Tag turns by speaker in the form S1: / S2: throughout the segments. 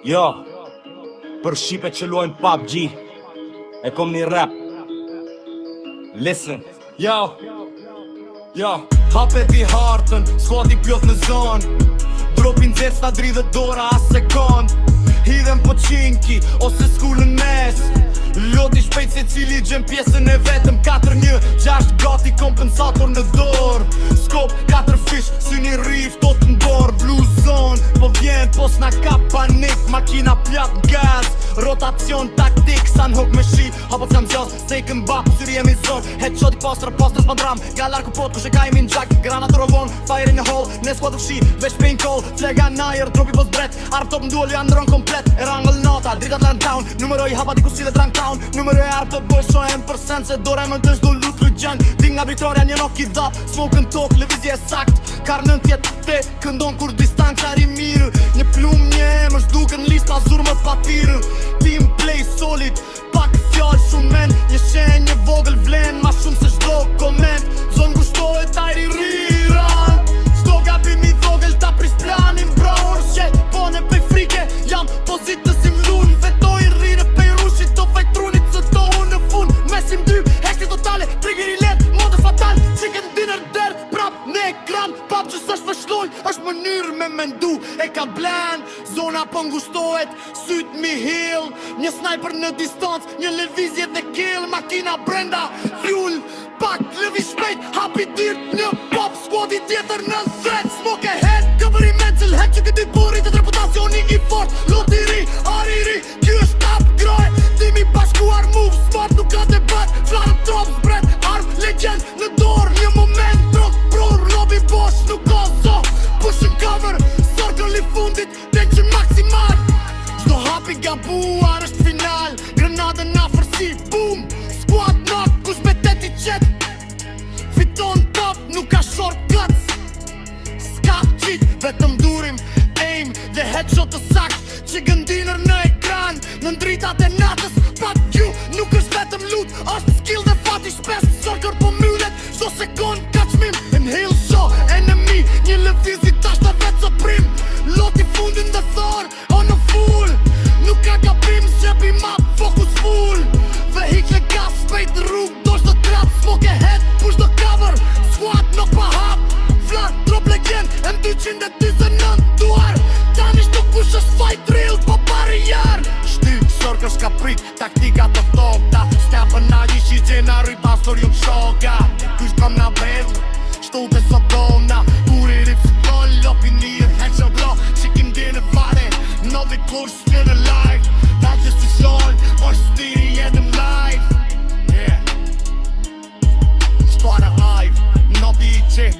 S1: Jo, për shqipe që luajnë PUBG, e kom një rap. Listen.
S2: Yo, hapet I hartën, skuadi plot në zonë. Dropin zes ta dridhe dora as sekond. Hidhem po qinki, ose skullën mes. Loti shpejt se cili gjem pjesën e vetëm 4-1-6 gati kompensator në dorë. Skop 4 fish, sy një rif tot në borë. Blue zone, po vjen pos na ka panik. Makina pjat gaz, rotacion taktik. Sa n'hok me shi, hapo t'kam zjas Stake m'bap, syri jemi zon. Headshot I pastra s'pandram. Galar ku pot, kushe ka I min gjak. Granat rovon, fire in the hole. Ne skuad fshi, veç pain call. Flega najer, dropi pos bret. Arp top m'duol janë ndron komplet. E rangëll nata, dritat lërën town. Numeroj hapa diku si dhe drunk town. Numero e arp të bëj shohem % se dore më dësh do lut lëgjën. Ti nga Victoria një nok I dha, smoke në tok, lëvizje sakt. Kar nën tjetë te, këndon kur distanca ri mirë. Një plum një emër, s'duken lista zurmët patirë. Team play solid, pak fjallë shumë men. Një shenjë një vogël vlen, ma shumë se shdo koment. Zonë gushtohet ajri riran. Shdo gabim I vogël ta pris planin bra. Orë pone pej frike, jam pozitë si mlun. Vetoj rrire pej rushit, to fajt trunit së tohun në fund. Mesim dy, hekti totale, trigger I let, mode fatal. Chicken dinner der, prap në ekran. Pap që s'është vëshloj, është mënyrë me mendu. E ka blen, zona po ngushtohet, syt mi hill. Një sniper në distancë, një lëvizje dhe kill. Makina brenda, fjull, pak lëviz shpejt. Hapi dyrt, një pop, skuadi tjetër në zet. Smoke ahead, cover I mental head. Që këty burit e reputacioni I fort. Lotiri, ariri, kjo është top groj. Timi bashkuar move, smart nuk ka debat. Flarë trop, zbret, arm, legend në dorë. Një moment, trok, bror, lobby boss, nuk ka zo. Push and cover, circle I fundit, tension maksimal. Çdo hapi gabuar është final. Grenade në afërsi, boom. Squad knock, kush betet I qet. Fiton top, nuk ka shortcuts. S'ka cheat, vetëm durim, aim dhe headshot të sakt. Që gëndinër në ekran, në ndritat e natës. Pak ju, nuk është vetëm loot, është skill dhe fati shpes. Circle po myllet, çdo sekund ka çmim. Inhale show, enemy, një lëvizi tash të vetë së prim. Loti fundin dhe thor, on a full. Nuk ka gabim, s'gjepi map, focus full. Vehikle gas, shpejt rrug, dosh të trap. Smoke ahead, push the cover, squad nuk pa hap. Flar, drop legend, M229 duar. Tani shtu kush është fight drill, po barrier. Shty, circle s'ka prit, taktika të topta. Snapën na ishi gjena rrit pastor jum shoga. Kush kam na bel, shtu të sotona. Kuri rip si gol, lopi një headshot blow. Chicken dinner fare, no the close still alive. That just is all, or stiri jedem live. Yeah. Spara live, no DJ.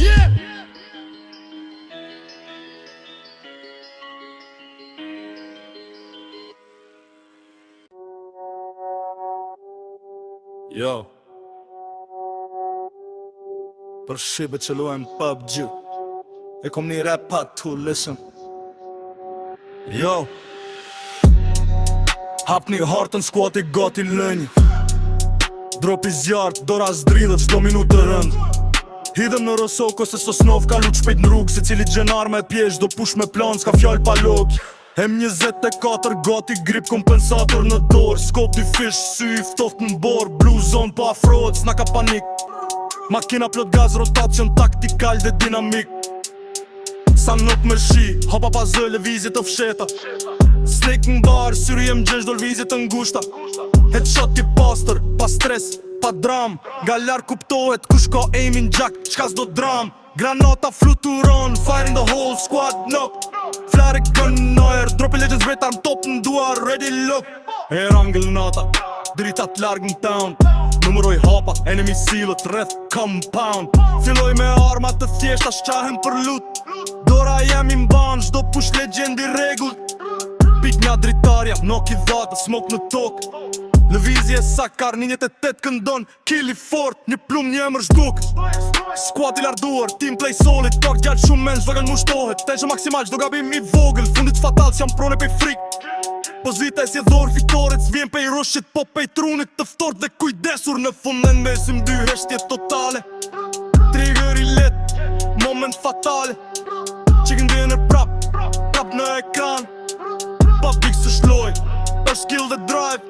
S2: Yeah.
S3: Yo, për shqipe që luajnë PUBG, e kom një rap pa tu listen. Yo, hap një hartën, skuati gati lënjë. Dropi zjartë, dora s'dridhet çdo minutë të rënd. Hidhem në Rosoko se Sosnov ka lut shpejt në rrugë. Se cili gjenar me pjesh do push me plan, s'ka fjall pa log. M24 gati grip kompensator në dorë. Skop 2 fish, sy I ftoft në borë. Blue zone po afrohet, s'na ka panik. Makina plot gaz, rotacion taktikal dhe dinamik. Sa nuk me shi, hapa pa zë lëvizje të fsheta. Snake në bar, syri jem gjesh do lëvizje të ngushta. Headshot I pastër, pa stres, pa dram. Galar kuptohet, kush ka aimin gjak, qka s'do dram. Granata fluturon, fire in the hole, squad knock. Flare gun noer, dropi legends vet arm top në duar, ready look. E rangëll nata, dritat larg në town. Numëroj hapa, enemy sealët rreth compound. Filloj me armat të thjeshta, shqahem për loot. Dora jemi mban, çdo push legend I regull. Pik nga dritarja, knock I dhata, smoke në tok. Lëvizje sakar, 1.8 këndon, kill I fort, një plum një emër zhduk. Squad I larduar, team play solid, tok gjall shumë men, zhvëgën mushtohet. Tension maksimal, çdo gabim I vogël, fundit fatal s'jam prone pej frik. Pozita e si dhor fitoret, s'vjen pej rushit, po pej trunit të ftort dhe kujdesur. Në fund në mesim dy heshtje totale. Trigger I let, moment fatale. Chicken vjen e prap në ekran. Pa pik se shloj, është skill dhe drive.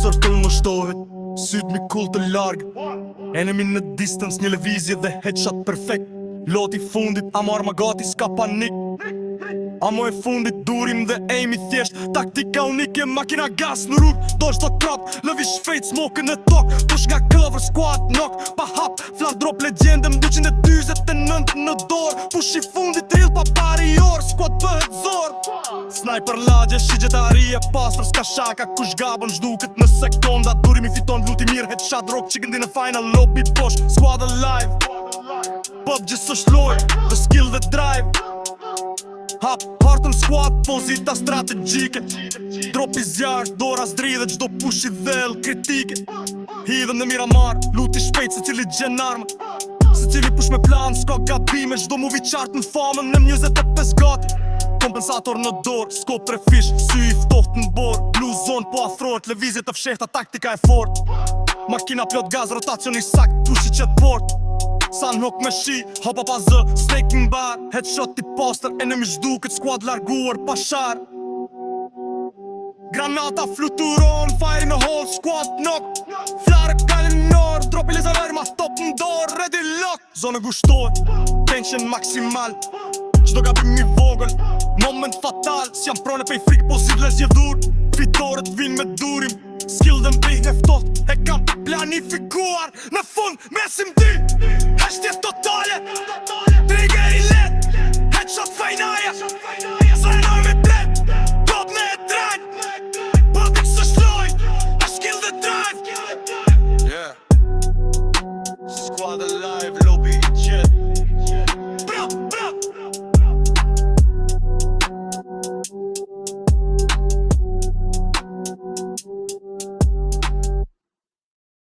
S3: Circle më shtohet, syt mi kull të larg. Enemy në distance, një lëvizje dhe headshot perfect. Loti fundit, amo arma gati, s'ka panik. Amo e fundit, durim dhe aim i thjesht. Taktika unike, makina gas në rrug. Dojsh do trap, lëvi shfejt, smoke në tok. Push nga cover, squad, knock. Pa hap, flar drop legendëm 229 në dor. Push i fundit, rill pa pari or. Squad bëhet zor. Sniper lagje, shigjetari e pasër. S'ka shaka, kush gabon, zhduket në sekonda. Durim i fiton, luti mirë, headshot, rock. Chicken din e final, lobby posh. Squad alive. PUBG s'është loj, dhe skill dhe drive. Hap, hartën squad, pozita strategjike. Drop i zjarë, dora zdridhe, gjdo push i dhell, kritike. Hidhem në Miramar, luti shpejt se cili gjen armë. Se cili push me plan, s'ka gabime, gjdo movie qartë në famën, në 25 gati. Kompensator në dorë, skop 3 fish, sy i ftoht në borë. Blue zone po afrohet, lëvizje të fshehta, taktika e fort. Makina plot gaz, rotacion i sakt, push i qet port. San hok me shi, hopa pa zë, snake në bar. Headshot i poster, enemy zhduket, squad larguar pa shar. Granata fluturon, fire in a hole, squad knock. Flare kallin në orë, drop i laser ma stop në dorë, ready lock. Zone gushtohet, tension maksimal. Qdo gabim i vogël, moment fatal. S'jam prone pej frik, po si vles jedhur. Fitoret vin me durim, skill dhe mbih e ftoht. E kam planifikuar, në fund mesim dy. Heshtje totale, trigger i let. Headshot fejnaja, zanoj me tret. Pop në e trajt, public së shloj. A skill dhe drive. Yeah. Squad alive, lobby